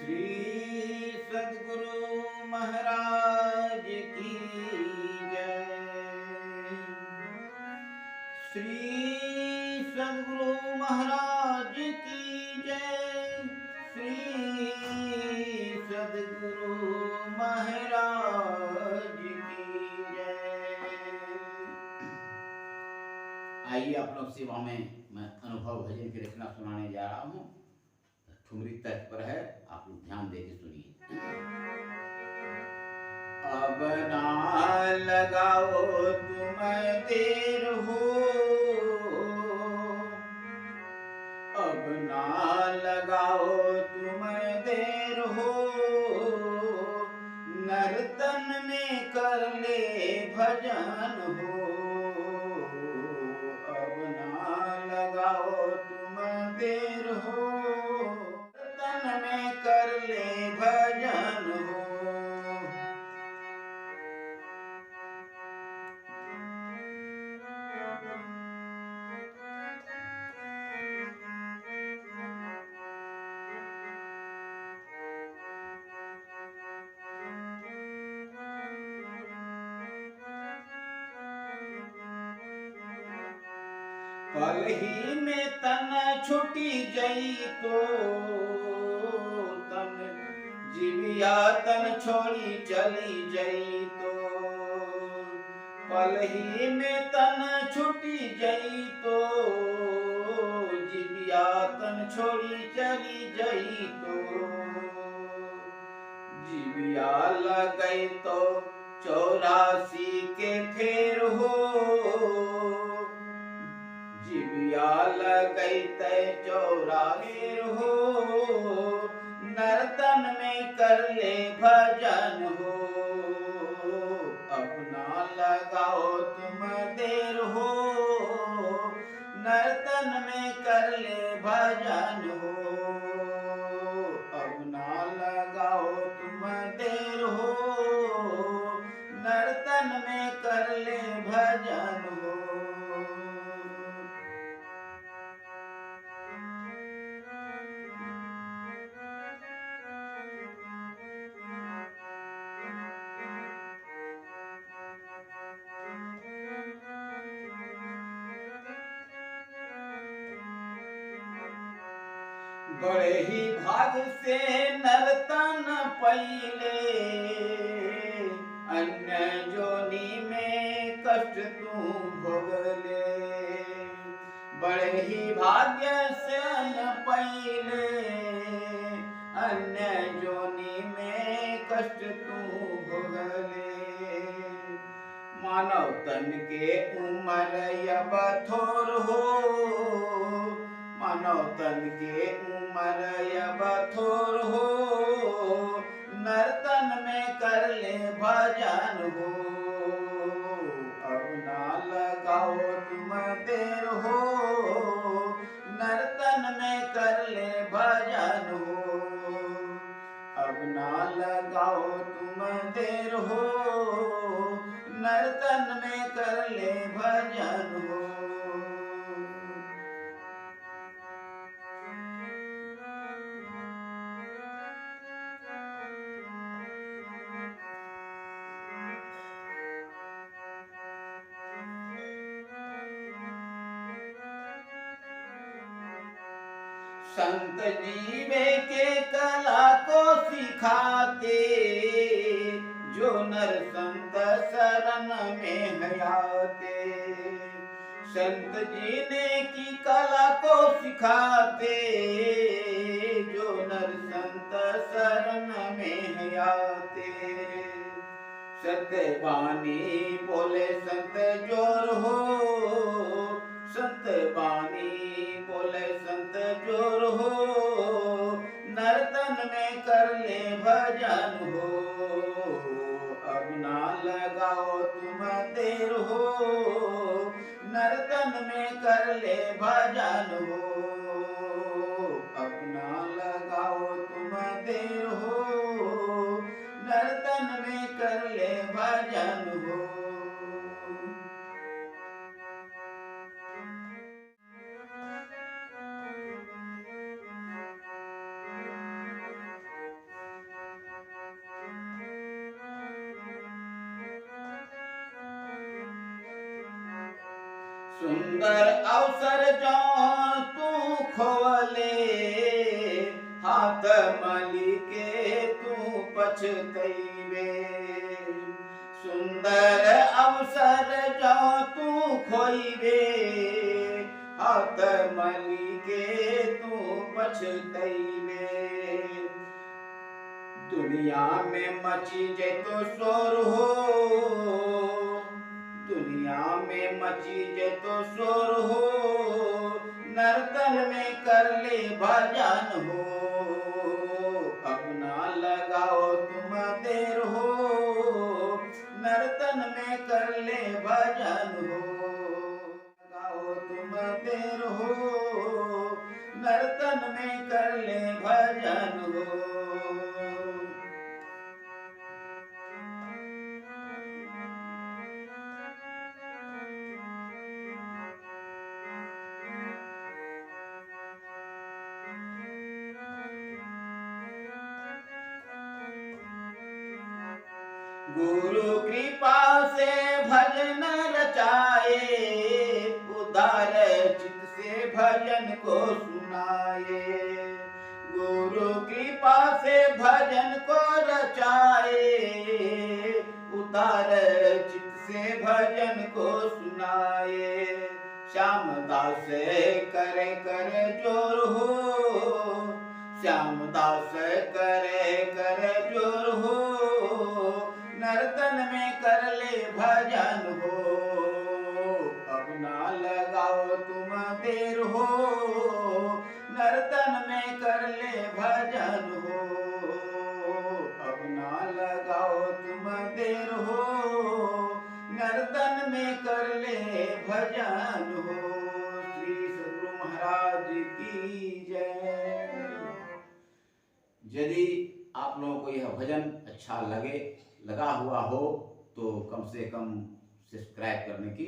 श्री सद्गुरु महाराज की जय। श्री सद्गुरु महाराज की जय। श्री सद्गुरु महाराज की जय। आइए आप लोग सेवा में मैं अनुभव भजन की रचना सुनाने जा रहा हूँ। ठुमरी तर्ज पर है, आप लोग ध्यान देके सुनिए। अब ना लगाओ तुम देर हो, अब ना लगाओ तुम देर हो, नर्तन में कर ले भजन हो। अब ना लगाओ तुम देर हो, नर्तन में कर ले भजन हो। पल ही में तन छुटी जई तो तन जीविया तन छोड़ी चली जई तो। पल ही में तन छुटी जई तो जीविया तन छोड़ी चली जई तो। जीविया लगई तो 84 के फेर हो, जीविया लगई तय 84 हो, नर्तन में कर ले भजन हो। अपना लगाओ तुम देर हो, नर्तन में कर ले भजन हो। अपना लगाओ तुम देर हो, नर्तन में कर ले भजन हो। बड़े ही भाग से नर्तन पहिले, अन्य जोनी में कष्ट तू भोगले। बड़े ही भाग्य से न पहिले, अन्य जोनी में कष्ट तू भोगले। मानव तन के उम्र अब थोर हो, मानव तन के उम्र अब थोर हो, नर्तन में कर ले भजन हो। अब ना लगाओ तुम देर हो, नर्तन में कर ले भजन हो। अब ना लगाओ तुम देर हो, नर्तन में कर ले भजन हो। संत जीवे के कला को सिखाते, जो नर संत शरण में हयाते। संत जीने की कला को सिखाते, जो नर संत शरण में हयाते। सत्यवाणी बोले संत जोर हो, सत्यवाणी बोले संत जोर हो, नर्तन में कर ले भजन हो। अब ना लगाओ तुम देर हो, नर्तन में कर ले भजन हो। अपना लगाओ तुम देर हो, नर्तन में कर ले भजन हो। सुंदर अवसर जो तू खोले, हाथ मली के तू पछतैबे। सुंदर अवसर जो तू खोइबे, हाथ मली के तू पछतैबे। दुनिया में मची जैतो शोर हो, दुनिया में मची जैतो शोर हो, नर्तन में कर ले भजन हो। अपना लगाओ तुम देर हो, नर्तन में कर ले भजन हो। लगाओ तुम देर हो, नर्तन में कर ले भजन हो। गुरु कृपा से भजन रचाए, उदार चित्त से भजन को सुनाए। गुरु कृपा से भजन को रचाए, उदार चित्त से भजन को सुनाए। श्याम दास करे करे जोर हो, श्याम दास करे करे जोर हो, नर्तन में कर ले भजन हो। अब ना लगाओ तुम देर हो, नर्तन में कर ले भजन हो। अब ना लगाओ तुम देर हो, नर्तन में कर ले भजन हो। श्री सद्गुरु महाराज की जय। यदि आप लोगों को यह भजन अच्छा लगा हुआ हो तो कम से कम सब्सक्राइब करने की